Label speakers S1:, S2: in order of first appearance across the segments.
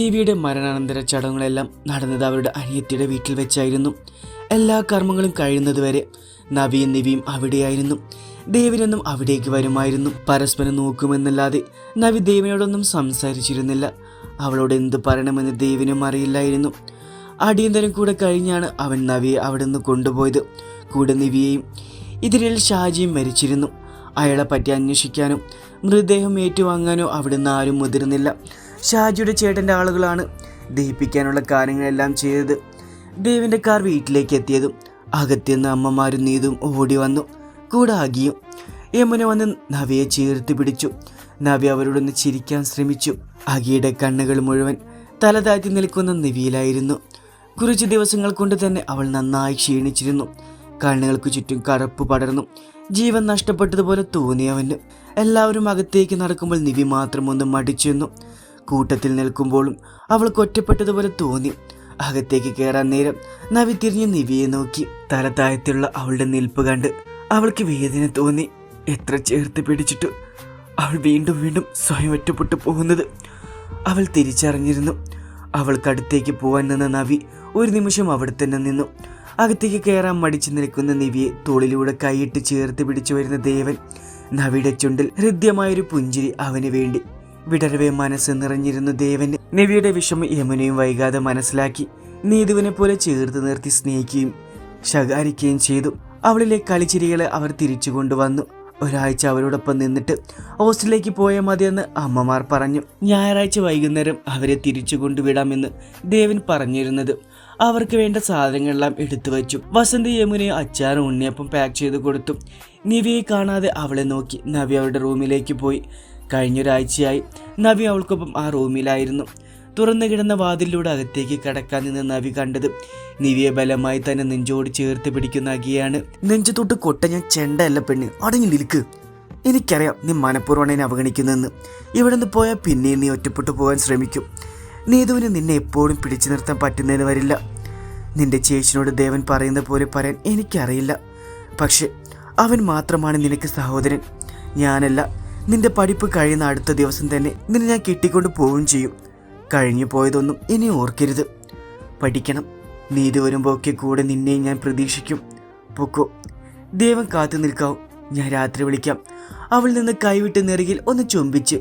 S1: ദേവിയുടെ മരണാനന്തര ചടങ്ങുകളെല്ലാം നടന്നത് അവരുടെ അനിയത്തിയുടെ വീട്ടിൽ വെച്ചായിരുന്നു. എല്ലാ കർമ്മങ്ങളും കഴിയുന്നതുവരെ നവിയും നിവിയും അവിടെയായിരുന്നു. ദേവിനൊന്നും അവിടേക്ക് വരുമായിരുന്നു. പരസ്പരം നോക്കുമെന്നല്ലാതെ നവി ദേവിനോടൊന്നും സംസാരിച്ചിരുന്നില്ല. അവളോട് എന്ത് പറയണമെന്ന് ദേവിനും അറിയില്ലായിരുന്നു. അടിയന്തരം കൂടെ കഴിഞ്ഞാണ് അവൻ നവിയെ അവിടെ നിന്ന് കൊണ്ടുപോയത്, കൂടെ നിവിയെയും. ഇതിനിടയിൽ ഷാജിയും മരിച്ചിരുന്നു. അയാളെ പറ്റി അന്വേഷിക്കാനോ മൃതദേഹം ഏറ്റുവാങ്ങാനോ അവിടുന്ന് ആരും മുതിർന്നില്ല. ഷാജിയുടെ ചേട്ടൻ്റെ ആളുകളാണ് ദഹിപ്പിക്കാനുള്ള കാര്യങ്ങളെല്ലാം ചെയ്തത്. ദേവിൻ്റെ കാർ വീട്ടിലേക്ക് എത്തിയതും അകത്തുനിന്ന് അമ്മമാരും നീതും ഓടി വന്നു, കൂടെ ആകിയും. യമുന വന്ന് നവിയെ ചേർത്ത് പിടിച്ചു. നവി അവരോടൊന്ന് ചിരിക്കാൻ ശ്രമിച്ചു. അഗിയുടെ കണ്ണുകൾ മുഴുവൻ തല താഴ്ത്തി നിൽക്കുന്ന നിവിയിലായിരുന്നു. കുറച്ച് ദിവസങ്ങൾ കൊണ്ട് തന്നെ അവൾ നന്നായി ക്ഷീണിച്ചിരുന്നു. കണ്ണുകൾക്ക് ചുറ്റും കറുപ്പ് പടർന്നു. ജീവൻ നഷ്ടപ്പെട്ടതുപോലെ തോന്നിയവന്. എല്ലാവരും അകത്തേക്ക് നടക്കുമ്പോൾ നിവി മാത്രം ഒന്ന് മടിച്ചെന്നു. കൂട്ടത്തിൽ നിൽക്കുമ്പോഴും അവൾക്ക് ഒറ്റപ്പെട്ടതുപോലെ തോന്നി. അകത്തേക്ക് കയറാൻ നേരം നവി തിരിഞ്ഞ് നിവിയെ നോക്കി. തല താഴ്ത്തിയുള്ള അവളുടെ നിൽപ്പ് കണ്ട് അവൾക്ക് വേദന തോന്നി. എത്ര ചേർത്ത് പിടിച്ചിട്ട് അവൾ വീണ്ടും വീണ്ടും സ്വയം ഒറ്റപ്പെട്ടു പോകുന്നത് അവൾ തിരിച്ചറിഞ്ഞിരുന്നു. അവൾക്കടുത്തേക്ക് പോകാൻ നിന്ന നവി ഒരു നിമിഷം അവിടെ തന്നെ നിന്നു. അകത്തേക്ക് കയറാൻ മടിച്ചു നിൽക്കുന്ന നിവിയെ തോളിലൂടെ കൈയിട്ട് ചേർത്ത് പിടിച്ചു വരുന്ന ദേവൻ. നവിയുടെ ചുണ്ടിൽ ഹൃദ്യമായൊരു പുഞ്ചിരി അവന് വേണ്ടി. വിടരവേ മനസ്സ് നിറഞ്ഞിരുന്നു ദേവന്. നിവിയുടെ വിഷമം യമുനയും വൈകാതെ മനസ്സിലാക്കി. നീതുവിനെ പോലെ ചേർത്ത് നിർത്തി സ്നേഹിക്കുകയും ശകാരിക്കുകയും ചെയ്തു. അവളിലെ കളിച്ചിരികളെ അവർ തിരിച്ചു കൊണ്ടുവന്നു. ഒരാഴ്ച അവരോടൊപ്പം നിന്നിട്ട് ഹോസ്റ്റലിലേക്ക് പോയാൽ മതിയെന്ന് അമ്മമാർ പറഞ്ഞു. ഞായറാഴ്ച വൈകുന്നേരം അവരെ തിരിച്ചു കൊണ്ടുവിടാമെന്ന് ദേവൻ പറഞ്ഞിരുന്നത്. അവർക്ക് വേണ്ട സാധനങ്ങളെല്ലാം എടുത്തു വച്ചു. വസന്തി യമുനയെ അച്ചാറും ഉണ്ണിയപ്പം പാക്ക് ചെയ്ത് കൊടുത്തു. നിവിയെ കാണാതെ അവളെ നോക്കി നവി അവളുടെ റൂമിലേക്ക് പോയി. കഴിഞ്ഞൊരാഴ്ചയായി നവി അവൾക്കൊപ്പം ആ റൂമിലായിരുന്നു. തുറന്നു കിടന്ന വാതിലിലൂടെ അകത്തേക്ക് കടക്കാൻ നിന്ന് നവി കണ്ടത് നിവിയെ ബലമായി തന്നെ നെഞ്ചോട് ചേർത്ത് പിടിക്കുന്ന അകിയാണ്. നെഞ്ചു തൊട്ട് കൊട്ട ഞാൻ ചെണ്ടല്ല പെണ്ണ്, അടങ്ങി നിൽക്ക്. എനിക്കറിയാം നീ മനഃപൂർവ്വമാണ് എന്നെ അവഗണിക്കുന്നതെന്ന്. ഇവിടെ നിന്ന് പോയാൽ പിന്നെയും നീ ഒറ്റപ്പെട്ടു പോകാൻ ശ്രമിക്കും. നീതുവിന് നിന്നെ എപ്പോഴും പിടിച്ചു നിർത്താൻ പറ്റുന്നതിന് വരില്ല. നിന്റെ ചേച്ചിനോട് ദേവൻ പറയുന്ന പോലെ പറയാൻ എനിക്കറിയില്ല. പക്ഷെ അവൻ മാത്രമാണ് നിനക്ക് സഹോദരൻ, ഞാനല്ല. നിന്റെ പഠിപ്പ് കഴിയുന്ന അടുത്ത ദിവസം തന്നെ നിന്നെ ഞാൻ കെട്ടിക്കൊണ്ട് പോവുകയും ചെയ്യും. കഴിഞ്ഞു പോയതൊന്നും ഇനി ഓർക്കരുത്. പഠിക്കണം. നീതി വരുമ്പോൾ ഒക്കെ കൂടെ നിന്നെയും ഞാൻ പ്രതീക്ഷിക്കും. പൊക്കോ. ദേവൻ കാത്തു നിൽക്കാവും. ഞാൻ രാത്രി വിളിക്കാം. അവൾ നിന്ന് കൈവിട്ട് നെറുകിൽ ഒന്ന് ചുംബിച്ച്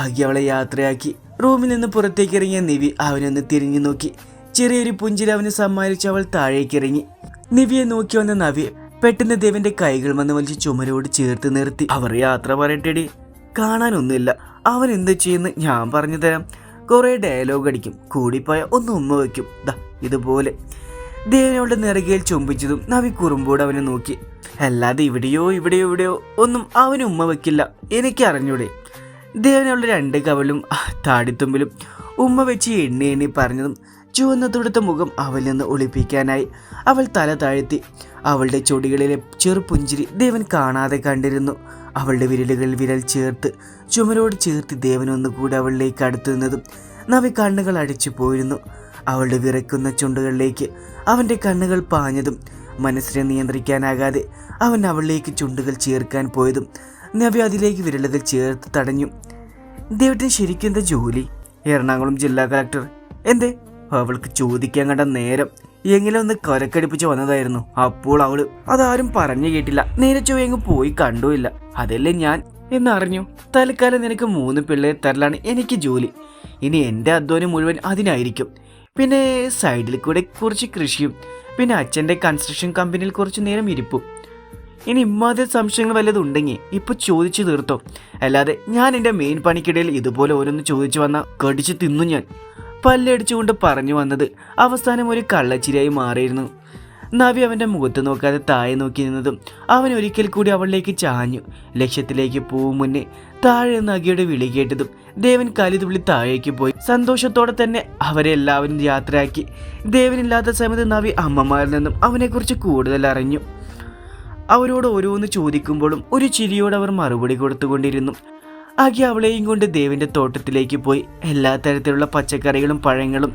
S1: ആകി അവളെ യാത്രയാക്കി. റൂമിൽ നിന്ന് പുറത്തേക്ക് ഇറങ്ങിയ നിവി അവനൊന്ന് തിരിഞ്ഞു നോക്കി. ചെറിയൊരു പുഞ്ചിരി അവന് സമ്മാനിച്ച് അവൾ താഴേക്ക് ഇറങ്ങി. നിവിയെ നോക്കി വന്ന നവി പെട്ടെന്ന് ദേവന്റെ കൈകൾ വന്ന് വലിച്ച് ചുമരോട് ചേർത്ത് നിർത്തി. അവർ യാത്ര പറയട്ടെടി, കാണാനൊന്നുമില്ല. അവൻ എന്ത് ചെയ്യുന്നു ഞാൻ പറഞ്ഞു തരാം. കുറെ ഡയലോഗ് അടിക്കും, കൂടിപ്പോയ ഒന്ന് ഉമ്മ വയ്ക്കും. ദാ ഇതുപോലെ. ദേവനവളുടെ നെറുകയിൽ ചുംബിച്ചതും നവി കുറുമ്പോട് അവനെ നോക്കി. അല്ലാതെ ഇവിടെയോ ഒന്നും അവന് ഉമ്മ വയ്ക്കില്ല, എനിക്ക് അറിഞ്ഞൂടെ. ദേവനവളുടെ രണ്ട് കവളും താടിത്തുമ്പിലും ഉമ്മ വെച്ച് എണ്ണി പറഞ്ഞതും ചുവന്ന തുടുത്ത മുഖം അവളിൽ നിന്ന് ഒളിപ്പിക്കാനായി അവൾ തല താഴ്ത്തി. അവളുടെ ചൊടികളിലെ ചെറുപുഞ്ചിരി ദേവൻ കാണാതെ കണ്ടിരുന്നു. അവളുടെ വിരലുകളിൽ വിരൽ ചേർത്ത് ചുമരോട് ചേർത്ത് ദേവൻ ഒന്നുകൂടി അവളിലേക്ക് അടുത്തു നിന്നതും നവി കണ്ണുകൾ അടിച്ചു പോയിരുന്നു. അവളുടെ വിറയ്ക്കുന്ന ചുണ്ടുകളിലേക്ക് അവൻ്റെ കണ്ണുകൾ പാഞ്ഞതും മനസ്സിനെ നിയന്ത്രിക്കാനാകാതെ അവൻ അവളിലേക്ക് ചുണ്ടുകൾ ചേർക്കാൻ പോയതും നവി അതിലേക്ക് വിരലുകൾ ചേർത്ത് തടഞ്ഞു. ദേവത്തിന് ശരിക്കും എന്താ ജോലി? എറണാകുളം ജില്ലാ കളക്ടർ. എന്തേ? അവൾക്ക് ചോദിക്കാൻ കണ്ട നേരം എങ്ങനെ ഒന്ന് കൊരക്കടിപ്പിച്ച് വന്നതായിരുന്നു. അപ്പോൾ അവള് അതാരും പറഞ്ഞു കേട്ടില്ല. നേരെ ചൊവ്വെങ്ങ് പോയി കണ്ടുമില്ല. അതല്ലേ ഞാൻ എന്നറിഞ്ഞു. തൽക്കാലം നിനക്ക് 3 പിള്ളേർ തരലാണ് എനിക്ക് ജോലി. ഇനി എൻ്റെ അധ്വാനം മുഴുവൻ അതിനായിരിക്കും. പിന്നെ സൈഡിൽ കൂടെ കുറച്ച് കൃഷിയും, പിന്നെ അച്ഛൻ്റെ കൺസ്ട്രക്ഷൻ കമ്പനിയിൽ കുറച്ച് നേരം ഇരിപ്പും. ഇനി ഇമ്മാതിരി സംശയങ്ങൾ വല്ലതും ഉണ്ടെങ്കിൽ ഇപ്പൊ ചോദിച്ചു തീർത്തോ. അല്ലാതെ ഞാൻ എൻ്റെ മെയിൻ പണിക്കിടയിൽ ഇതുപോലെ ഓരോന്ന് ചോദിച്ചു വന്നാൽ കടിച്ച് തിന്നു ഞാൻ. പല്ലടിച്ചുകൊണ്ട് പറഞ്ഞു വന്നത് അവസാനം ഒരു കള്ളച്ചിരിയായി മാറിയിരുന്നു. നവി അവൻ്റെ മുഖത്ത് നോക്കാതെ താഴെ നോക്കി നിന്നതും അവൻ ഒരിക്കൽ കൂടി അവളിലേക്ക് ചാഞ്ഞു. ലക്ഷ്യത്തിലേക്ക് പോവും മുന്നേ താഴെ നിന്ന് അകിയുടെ വിളി കേട്ടതും ദേവൻ കലിതുള്ളി താഴേക്ക് പോയി. സന്തോഷത്തോടെ തന്നെ അവരെ എല്ലാവരും യാത്രയാക്കി. ദേവനില്ലാത്ത സമയത്ത് നവി അമ്മമാരിൽ നിന്നും അവനെക്കുറിച്ച് കൂടുതൽ അറിഞ്ഞു. അവരോട് ഓരോന്ന് ചോദിക്കുമ്പോഴും ഒരു ചിരിയോട് അവർ മറുപടി കൊടുത്തുകൊണ്ടിരുന്നു. അകി അവളെയും കൊണ്ട് ദേവന്റെ തോട്ടത്തിലേക്ക് പോയി. എല്ലാ തരത്തിലുള്ള പച്ചക്കറികളും പഴങ്ങളും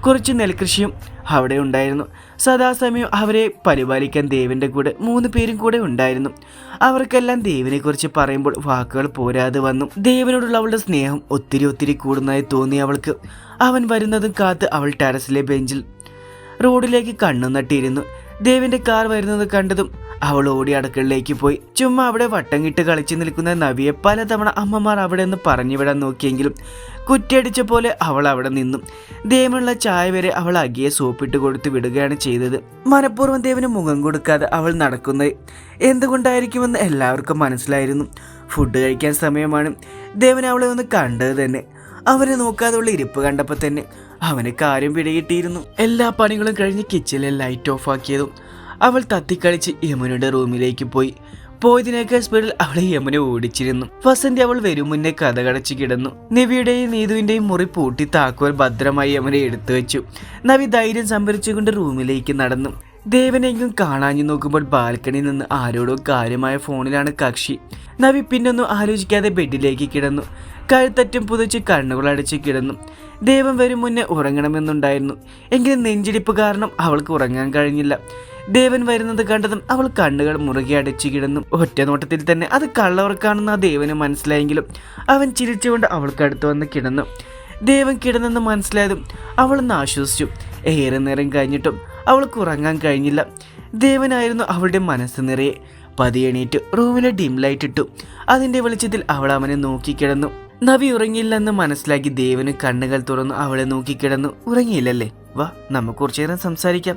S1: കുറച്ച് നെൽകൃഷിയും അവിടെ ഉണ്ടായിരുന്നു. സദാസമയം അവരെ പരിപാലിക്കാൻ ദേവന്റെ കൂടെ 3 പേരും കൂടെ ഉണ്ടായിരുന്നു. അവർക്കെല്ലാം ദേവിനെക്കുറിച്ച് പറയുമ്പോൾ വാക്കുകൾ പോരാതെ വന്നു. ദേവനോടുള്ള അവളുടെ സ്നേഹം ഒത്തിരി കൂടുന്നതായി തോന്നി അവൾക്ക്. അവൻ വരുന്നതും കാത്ത് അവൾ ടെറസിലെ ബെഞ്ചിൽ റോഡിലേക്ക് കണ്ണു നട്ടിയിരുന്നു. ദേവിന്റെ കാർ വരുന്നത് കണ്ടതും അവൾ ഓടി അടുക്കളയിലേക്ക് പോയി. ചുമ്മാ അവിടെ വട്ടം കിട്ട് കളിച്ചു നിൽക്കുന്ന നവിയെ പലതവണ അമ്മമാർ അവിടെ നിന്ന് പറഞ്ഞു വിടാൻ നോക്കിയെങ്കിലും കുറ്റിയടിച്ച പോലെ അവൾ അവിടെ നിന്നും. ദേവനുള്ള ചായ വരെ അവൾ അകിയെ സോപ്പിട്ട് കൊടുത്ത് വിടുകയാണ് ചെയ്തത്. മനഃപൂർവ്വം ദേവന് മുഖം കൊടുക്കാതെ അവൾ നടക്കുന്നത് എന്തുകൊണ്ടായിരിക്കുമെന്ന് എല്ലാവർക്കും മനസ്സിലായിരുന്നു. ഫുഡ് കഴിക്കാൻ സമയമാണ്. ദേവൻ അവളെ ഒന്ന് കണ്ടത് തന്നെ. അവനെ നോക്കാതുള്ള ഇരിപ്പ് കണ്ടപ്പോൾ തന്നെ അവന് കാര്യം പിടികിട്ടിയിരുന്നു. എല്ലാ പണികളും കഴിഞ്ഞ് കിച്ചണിലെ ലൈറ്റ് ഓഫ് ആക്കിയതും അവൾ തത്തിക്കളിച്ച് യമുനയുടെ റൂമിലേക്ക് പോയതിനേക്കാൾ സ്പീഡിൽ അവളെ യമുന ഓടിച്ചിരുന്നു. വസന്തി അവൾ വരും മുന്നേ കഥകടച്ച് കിടന്നു. നവിയുടെയും നീതുവിന്റെയും മുറി പൂട്ടി താക്കോൽ ഭദ്രമായി യമുന എടുത്തു വെച്ചു. നവി ധൈര്യം സംഭരിച്ചുകൊണ്ട് റൂമിലേക്ക് നടന്നു. ദേവനെങ്കിലും കാണാഞ്ഞു നോക്കുമ്പോൾ ബാൽക്കണിയിൽ നിന്ന് ആരോടോ കാര്യമായ ഫോണിലാണ് കക്ഷി. നവി പിന്നൊന്നും ആലോചിക്കാതെ ബെഡിലേക്ക് കിടന്നു. കഴുത്തറ്റം പുതച്ച് കണ്ണുകൾ അടച്ച് കിടന്നു. ദേവൻ വരും മുന്നേ ഉറങ്ങണമെന്നുണ്ടായിരുന്നു. എങ്കിലും നെഞ്ചിടിപ്പ് കാരണം അവൾക്ക് ഉറങ്ങാൻ കഴിഞ്ഞില്ല. ദേവൻ വരുന്നത് കണ്ടതും അവൾ കണ്ണുകൾ മുറുകെ അടച്ചു കിടന്നു. ഒറ്റ നോട്ടത്തിൽ തന്നെ അത് കള്ളവർക്കാണെന്ന് ആ ദേവന് മനസ്സിലായെങ്കിലും അവൻ ചിരിച്ചുകൊണ്ട് അവൾക്കടുത്ത് വന്ന് കിടന്നു. ദേവൻ കിടന്നെന്ന് മനസ്സിലായതും അവളൊന്ന് ആശ്വസിച്ചു. ഏറെ നേരം കഴിഞ്ഞിട്ടും അവൾക്ക് ഉറങ്ങാൻ കഴിഞ്ഞില്ല. ദേവനായിരുന്നു അവളുടെ മനസ്സ് നിറയെ. പതിയെണീറ്റ് റൂമിലെ ഡിം ലൈറ്റ് ഇട്ടു. അതിന്റെ വെളിച്ചത്തിൽ അവൾ അവനെ നോക്കിക്കിടന്നു. നവി ഉറങ്ങിയില്ലെന്ന് മനസ്സിലാക്കി ദേവന് കണ്ണുകൾ തുറന്നു അവളെ നോക്കിക്കിടന്നു. ഉറങ്ങിയില്ലല്ലേ? വാ, നമുക്ക് കുറച്ചു നേരം സംസാരിക്കാം.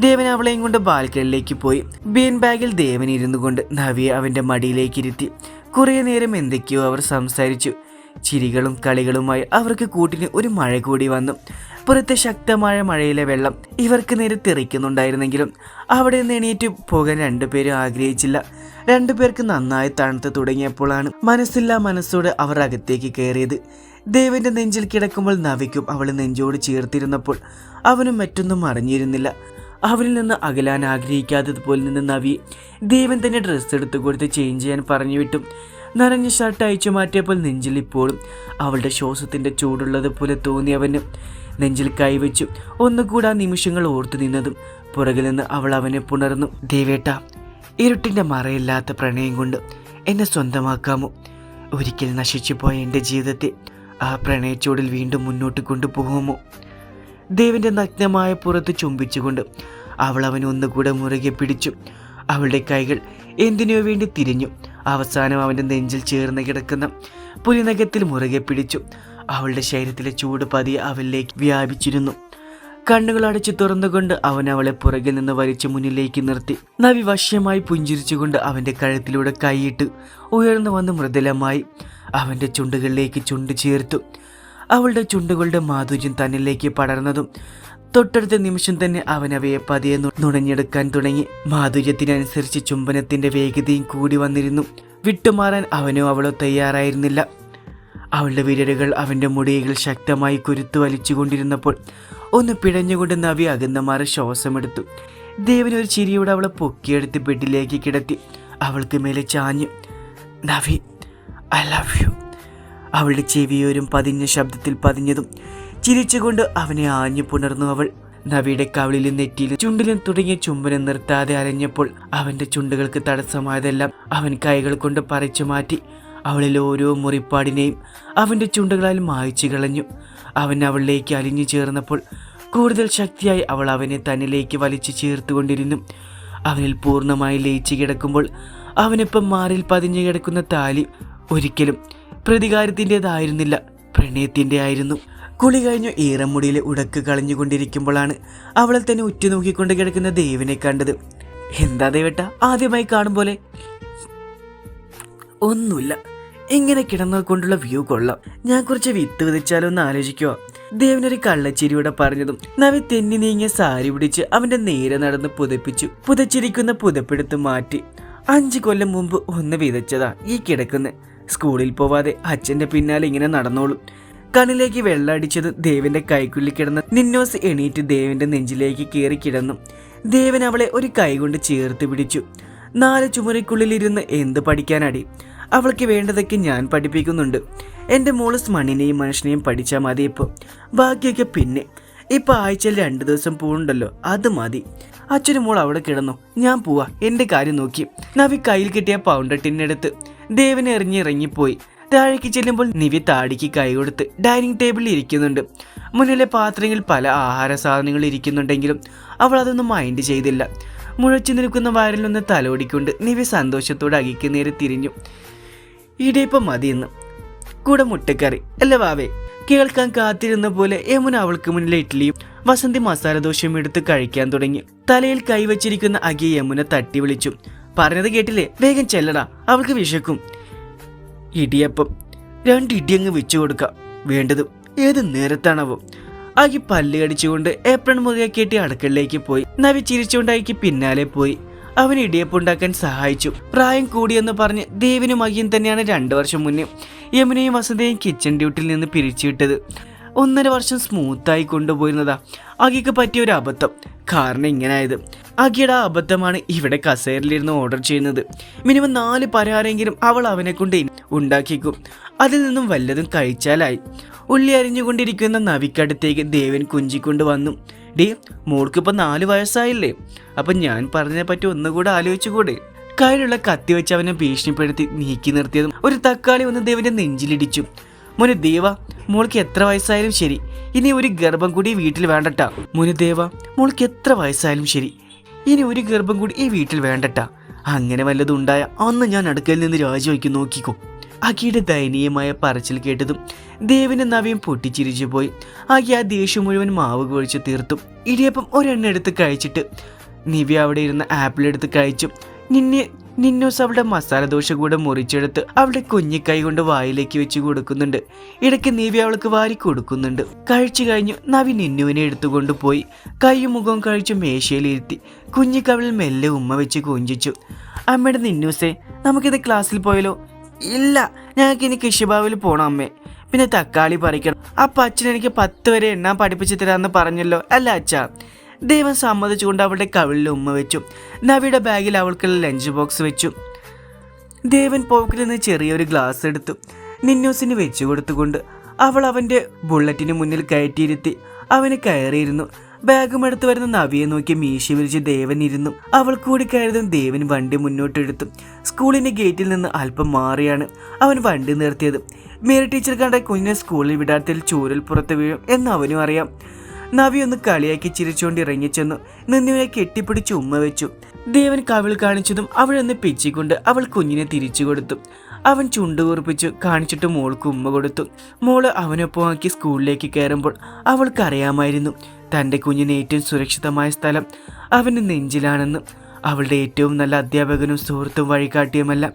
S1: ദേവൻ അവളെയും കൊണ്ട് ബാൽക്കണിലേക്ക് പോയി. ബീൻ ബാഗിൽ ദേവൻ ഇരുന്നു കൊണ്ട് നവിയെ അവന്റെ മടിയിലേക്ക് ഇരുത്തി. കുറേ നേരം എന്തൊക്കെയോ അവർ സംസാരിച്ചു. ചിരികളും കളികളുമായി അവർക്ക് കൂട്ടിന് ഒരു മഴ കൂടി വന്നു. പുറത്തെ ശക്തമായ മഴയിലെ വെള്ളം ഇവർക്ക് നേരെ തെറിക്കുന്നുണ്ടായിരുന്നെങ്കിലും അവിടെ നിന്ന് എണീറ്റ് പോകാൻ രണ്ടുപേരും ആഗ്രഹിച്ചില്ല. രണ്ടുപേർക്ക് നന്നായി തണുത്ത് തുടങ്ങിയപ്പോഴാണ് മനസ്സില്ലാ മനസ്സോടെ അവർ അകത്തേക്ക് കയറിയത്. ദേവന്റെ നെഞ്ചിൽ കിടക്കുമ്പോൾ നവിക്കും അവൾ നെഞ്ചോട് ചേർത്തിരുന്നപ്പോൾ അവനും മറ്റൊന്നും അറിഞ്ഞിരുന്നില്ല. അവരിൽ നിന്ന് അകലാൻ ആഗ്രഹിക്കാത്തതുപോലെ നിന്ന് നവി ദേവൻ തന്നെ ഡ്രസ്സ് എടുത്തു കൊടുത്ത് ചേഞ്ച് ചെയ്യാൻ പറഞ്ഞു വിട്ടു. നനഞ്ഞ ഷർട്ട് അയച്ചു മാറ്റിയപ്പോൾ നെഞ്ചിൽ ഇപ്പോഴും അവളുടെ ശ്വാസത്തിന്റെ ചൂടുള്ളതുപോലെ തോന്നിയവന് നെഞ്ചിൽ കൈവച്ചു. ഒന്നുകൂടെ ആ നിമിഷങ്ങൾ ഓർത്തു നിന്നതും പുറകിൽ നിന്ന് അവൾ അവനെ പുണർന്നു. ദേവേട്ട, ഇരുട്ടിന്റെ മറയില്ലാത്ത പ്രണയം കൊണ്ട് എന്നെ സ്വന്തമാക്കാമോ? ഒരിക്കൽ നശിച്ചു പോയ എൻ്റെ ജീവിതത്തെ ആ പ്രണയച്ചൂടിൽ വീണ്ടും മുന്നോട്ട് കൊണ്ടുപോകുമോ? ദേവന്റെ നഗ്നമായ പുറത്ത് ചുംബിച്ചുകൊണ്ട് അവൾ അവനെ ഒന്നുകൂടെ മുറുകെ പിടിച്ചു. അവളുടെ കൈകൾ എന്തിനോ വേണ്ടി തിരിഞ്ഞു. അവസാനം അവൻ്റെ നെഞ്ചിൽ ചേർന്ന് കിടക്കുന്ന പുലിനഖത്തിൽ മുറുകെ പിടിച്ചു. അവളുടെ ശരീരത്തിലെ ചൂട് പതിയെ അവളിലേക്ക് വ്യാപിച്ചിരുന്നു. കണ്ണുകൾ അടച്ചു തുറന്നുകൊണ്ട് അവൻ അവളെ പുറകിൽ നിന്ന് വലിച്ചു മുന്നിലേക്ക് നിർത്തി. നവി വശ്യമായി പുഞ്ചിരിച്ചുകൊണ്ട് അവൻ്റെ കഴുത്തിലൂടെ കൈയിട്ട് ഉയർന്നു വന്ന് മൃദുലമായി അവൻ്റെ ചുണ്ടുകളിലേക്ക് ചുണ്ട് ചേർത്തു. അവളുടെ ചുണ്ടുകളുടെ മാധുര്യം തന്നിലേക്ക് പടർന്നതും തൊട്ടടുത്ത നിമിഷം തന്നെ അവൻ അവയെ പതിയെ നുണഞ്ഞെടുക്കാൻ തുടങ്ങി. മാധുര്യത്തിനനുസരിച്ച് ചുംബനത്തിന്റെ വേഗതയും കൂടി വന്നിരുന്നു. വിട്ടുമാറാൻ അവനോ അവളോ തയ്യാറായിരുന്നില്ല. അവളുടെ വിരലുകൾ അവൻ്റെ മുടികൾ ശക്തമായി കുരുത്തു വലിച്ചുകൊണ്ടിരുന്നപ്പോൾ ഒന്ന് പിഴഞ്ഞുകൊണ്ട് നവി അകന്ന മാറി ശ്വാസമെടുത്തു. ദേവന് ഒരു ചിരിയോടെ അവളെ പൊക്കിയെടുത്ത് ബെഡിലേക്ക് കിടത്തി അവൾക്ക് മേലെ ചാഞ്ഞു. Navi, I love you. അവളുടെ ചെവിയോരും പതിഞ്ഞ ശബ്ദത്തിൽ പതിഞ്ഞതും ചിരിച്ചുകൊണ്ട് അവനെ ആഞ്ഞു പുണർന്നു അവൾ. നവിയുടെ കവിളിലും നെറ്റിയിലും ചുണ്ടിലും തുടങ്ങിയ ചുംബനം നിർത്താതെ അലഞ്ഞപ്പോൾ അവൻ്റെ ചുണ്ടുകൾക്ക് തടസ്സമായതെല്ലാം അവൻ കൈകൾ കൊണ്ട് പറിച്ചു മാറ്റി. അവളിലെ ഓരോ മുറിപ്പാടിനെയും അവൻ്റെ ചുണ്ടുകളാൽ മായ്ച്ചു കളഞ്ഞു. അവൻ അവളിലേക്ക് അലിഞ്ഞു ചേർന്നപ്പോൾ കൂടുതൽ ശക്തിയായി അവൾ അവനെ തന്നിലേക്ക് വലിച്ചു ചേർത്തുകൊണ്ടിരുന്നു. അവനിൽ പൂർണ്ണമായി ലയിച്ചു കിടക്കുമ്പോൾ അവനിപ്പം മാറിൽ പതിഞ്ഞു കിടക്കുന്ന താലി ഒരിക്കലും പ്രതികാരത്തിൻ്റെതായിരുന്നില്ല, പ്രണയത്തിൻ്റെ ആയിരുന്നു. കുളി കഴിഞ്ഞു ഈറമുടിയിലെ ഉടക്ക് കളഞ്ഞുകൊണ്ടിരിക്കുമ്പോഴാണ് അവളെ തന്നെ ഉറ്റുനോക്കിക്കൊണ്ട് കിടക്കുന്ന ദേവനെ കണ്ടത്. എന്താ ദേവേട്ട, ആദ്യമായി കാണും പോലെ? ഒന്നുമില്ല, ഇങ്ങനെ കിടന്നത് കൊണ്ടുള്ള വ്യൂ കൊള്ളാം. ഞാൻ കുറച്ച് വിത്ത് വിതച്ചാലോ എന്ന് ആലോചിക്കുക. ദേവനൊരു കള്ളച്ചിരിയോടെ പറഞ്ഞതും നവി തെന്നി നീങ്ങിയ സാരി പിടിച്ച് അവന്റെ നേരെ നടന്ന് പുതപ്പിച്ചു. പുതച്ചിരിക്കുന്ന പുതപ്പെടുത്ത് മാറ്റി. 5 കൊല്ലം മുമ്പ് ഒന്ന് വിതച്ചതാ ഈ കിടക്കുന്ന. സ്കൂളിൽ പോവാതെ അച്ഛന്റെ പിന്നാലെ ഇങ്ങനെ നടന്നോളും. കണ്ണിലേക്ക് വെള്ളമടിച്ചത് ദേവന്റെ കൈക്കുള്ളിൽ കിടന്ന് നിന്നോസ് എണീറ്റ് ദേവന്റെ നെഞ്ചിലേക്ക് കയറി കിടന്നു. ദേവൻ അവളെ ഒരു കൈ കൊണ്ട് ചേർത്ത് പിടിച്ചു. 4 ചുമരക്കുള്ളിലിരുന്ന് എന്ത് പഠിക്കാനടി? അവൾക്ക് വേണ്ടതൊക്കെ ഞാൻ പഠിപ്പിക്കുന്നുണ്ട്. എൻ്റെ മോള് മണ്ണിനെയും മനുഷ്യനെയും പഠിച്ചാൽ മതി. ഇപ്പോൾ ബാക്കിയൊക്കെ പിന്നെ. ഇപ്പൊ ആഴ്ചയിൽ 2 ദിവസം പോകണ്ടല്ലോ, അത് മതി. അച്ഛനും മോൾ അവിടെ കിടന്നു, ഞാൻ പോവാ, എന്റെ കാര്യം നോക്കി. നവി കയ്യിൽ കിട്ടിയ പൗണ്ടർ ടിന്നെടുത്ത് ദേവനെ ഇറങ്ങിപ്പോയി. താഴേക്ക് ചെല്ലുമ്പോൾ നിവി താടിക്ക് കൈ കൊടുത്ത് ഡൈനിങ് ടേബിളിൽ ഇരിക്കുന്നുണ്ട്. മുന്നിലെ പാത്രങ്ങളിൽ പല ആഹാര സാധനങ്ങൾ ഇരിക്കുന്നുണ്ടെങ്കിലും അവൾ അതൊന്നും മൈൻഡ് ചെയ്തില്ല. മുഴച്ചു നിൽക്കുന്ന വയറിൽ നിന്ന് തലോടിക്കൊണ്ട് നിവി സന്തോഷത്തോടെ അകിക്ക് നേരെ തിരിഞ്ഞു. ഇടിയപ്പം മതിയെന്ന്, കൂടെ മുട്ടക്കറി അല്ല വാവേ. കേൾക്കാൻ കാത്തിരുന്ന പോലെ യമുന അവൾക്ക് മുന്നിലെ ഇഡ്ഡലിയും വസന്തി മസാല ദോശയും എടുത്ത് കഴിക്കാൻ തുടങ്ങി. തലയിൽ കൈവച്ചിരിക്കുന്ന അകിയെ യമുന തട്ടി വിളിച്ചു. പറഞ്ഞത് കേട്ടില്ലേ, വേഗം ചെല്ലടാ, അവൾക്ക് വിശക്കും. ഇടിയപ്പം 2 ഇടിയങ്ങ് വെച്ചു കൊടുക്കാം, വേണ്ടത് ഏത് നേരത്താണാവോ. അകി പല്ല് കടിച്ചുകൊണ്ട് ഏപ്രൺ മുറിയെ കെട്ടി അടുക്കളയിലേക്ക് പോയി. നവി ചിരിച്ചുകൊണ്ട് അകിക്ക് പിന്നാലെ പോയി. അവൻ ഇടിയപ്പം ഉണ്ടാക്കാൻ സഹായിച്ചു. പ്രായം കൂടിയെന്ന് പറഞ്ഞ് ദേവിനും അകിയും തന്നെയാണ് 2 വർഷം മുന്നേ യമുനയും വസന്തയും കിച്ചൺ ഡ്യൂട്ടിയിൽ നിന്ന് പിരിച്ചുവിട്ടത്. 1.5 വർഷം സ്മൂത്തായി കൊണ്ടുപോയിരുന്നതാ അകിക്ക് പറ്റിയ ഒരു അബദ്ധം. കാരണം ഇങ്ങനായത്. അകിയുടെ അബദ്ധമാണ് ഇവിടെ കസേരയിലിരുന്ന് ഓർഡർ ചെയ്യുന്നത്. മിനിമം 4 പലഹാരെങ്കിലും അവൾ അവനെ കൊണ്ട് ഉണ്ടാക്കിക്കും. അതിൽ നിന്നും വല്ലതും കഴിച്ചാലായി. ഉള്ളി അരിഞ്ഞുകൊണ്ടിരിക്കുന്ന നവിക്കടുത്തേക്ക് ദേവൻ കുഞ്ചിക്കൊണ്ട് വന്നു. ഡേ, മോൾക്കിപ്പോൾ 4 വയസ്സായില്ലേ, അപ്പം ഞാൻ പറഞ്ഞതിനെ പറ്റി ഒന്നുകൂടെ ആലോചിച്ചുകൂടെ. കയ്യിലുള്ള കത്തി വെച്ച് അവനെ ഭീഷണിപ്പെടുത്തി നീക്കി നിർത്തിയതും ഒരു തക്കാളി വന്ന് ദേവന്റെ നെഞ്ചിലിടിച്ചു. മോനെ ദേവ, മോൾക്ക് എത്ര വയസ്സായാലും ശരി, ഇനി ഒരു ഗർഭം കൂടി വീട്ടിൽ വേണ്ടട്ടാ. മോനെ ദേവ, മോൾക്ക് എത്ര വയസ്സായാലും ശരി, ഇനി ഒരു ഗർഭം കൂടി ഈ വീട്ടിൽ വേണ്ടട്ടാ. അങ്ങനെ വല്ലതും ഉണ്ടായ അന്ന് ഞാൻ അടുക്കയിൽ നിന്ന് രാജിവെക്കും, നോക്കിക്കോ. അകിയുടെ ദയനീയമായ പറച്ചിൽ കേട്ടതും ദേവനും നവിയും പൊട്ടിച്ചിരിച്ചു പോയി. അകി ആ ദേഷ്യം മുഴുവൻ മാവ് കുഴിച്ച് തീർത്തു. ഇടിയപ്പം ഒരെണ്ണ എടുത്ത് കഴിച്ചിട്ട് നിവി അവിടെ ഇരുന്ന് ആപ്പിൾ എടുത്ത് കഴിച്ചു. നിന്നോസ് അവളുടെ മസാല ദോശ കൂടെ മുറിച്ചെടുത്ത് അവളുടെ കുഞ്ഞിക്കൈ കൊണ്ട് വായിലേക്ക് വെച്ച് കൊടുക്കുന്നുണ്ട്. ഇടയ്ക്ക് നിവി അവൾക്ക് വാരി കൊടുക്കുന്നുണ്ട്. കഴിച്ചു കഴിഞ്ഞു നവി നിന്നുവിനെ എടുത്തുകൊണ്ട് പോയി കൈയും മുഖവും കഴിച്ചു മേശയിലിരുത്തി കുഞ്ഞിക്കവളിൽ മെല്ലെ ഉമ്മ വെച്ച് കൊഞ്ചിച്ചു. അമ്മയുടെ നിന്നൂസേ, നമുക്കിത് ക്ലാസ്സിൽ പോയാലോ? ഇല്ല, ഞങ്ങൾക്ക് ഇനി കൃഷിഭാവിൽ പോകണം അമ്മേ. പിന്നെ തക്കാളി പറിക്കണം. അപ്പം അച്ഛൻ എനിക്ക് 10 വരെ എണ്ണാൻ പഠിപ്പിച്ചു തരാമെന്ന് പറഞ്ഞല്ലോ അല്ല അച്ഛാ. ദേവൻ സമ്മതിച്ചുകൊണ്ട് അവളുടെ കവിളിൽ ഉമ്മ വെച്ചു. നവിയുടെ ബാഗിൽ അവൾക്കുള്ള ലഞ്ച് ബോക്സ് വെച്ചു. ദേവൻ പോക്കറ്റിൽ നിന്ന് ചെറിയൊരു ഗ്ലാസ് എടുത്തു നിന്നൂസിന് വെച്ചു കൊടുത്തുകൊണ്ട് അവൾ അവൻ്റെ ബുള്ളറ്റിന് മുന്നിൽ കയറ്റിയിരുത്തി. അവന് കയറിയിരുന്നു. ബാഗും എടുത്തു വരുന്ന നവിയെ നോക്കി മീശി വിരിച്ച് ദേവൻ ഇരുന്നു. അവൾ കൂടി കയറുന്നതും ദേവൻ വണ്ടി മുന്നോട്ടെടുത്തു. സ്കൂളിൻ്റെ ഗേറ്റിൽ നിന്ന് അല്പം മാറിയാണ് അവൻ വണ്ടി നിർത്തിയത്. മേരി ടീച്ചർ കണ്ട കുഞ്ഞിനെ സ്കൂളിൽ വിടാത്തിൽ ചൂരൽ പുറത്ത് വീഴും എന്ന് അവനും അറിയാം. നവി ഒന്ന് കളിയാക്കി ചിരിച്ചുകൊണ്ട് ഇറങ്ങിച്ചെന്നു. നിന്നുവിനെ കെട്ടിപ്പിടിച്ച് ഉമ്മ വെച്ചു. ദേവൻ കവിൾ കാണിച്ചതും അവളൊന്ന് പിച്ചിക്കൊണ്ട് അവൾ കുഞ്ഞിനെ തിരിച്ചു കൊടുത്തു. അവൻ ചുണ്ടുകുറിപ്പിച്ചു കാണിച്ചിട്ട് മോൾക്ക് ഉമ്മ കൊടുത്തു. മോള് അവനൊപ്പമാക്കി സ്കൂളിലേക്ക് കയറുമ്പോൾ അവൾക്കറിയാമായിരുന്നു തൻ്റെ കുഞ്ഞിന് ഏറ്റവും സുരക്ഷിതമായ സ്ഥലം അവൻ്റെ നെഞ്ചിലാണെന്ന്. അവളുടെ ഏറ്റവും നല്ല അധ്യാപകനും സുഹൃത്തും വഴികാട്ടിയുമല്ല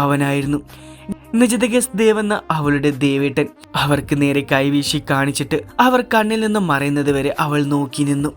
S1: അവനായിരുന്നു. നിജിതകേസ് ദേവെന്ന അവളുടെ ദേവേട്ടൻ അവർക്ക് നേരെ കൈവീശി കാണിച്ചിട്ട് അവർ കണ്ണിൽ നിന്ന് മറയുന്നത് വരെ അവൾ നോക്കി നിന്നു.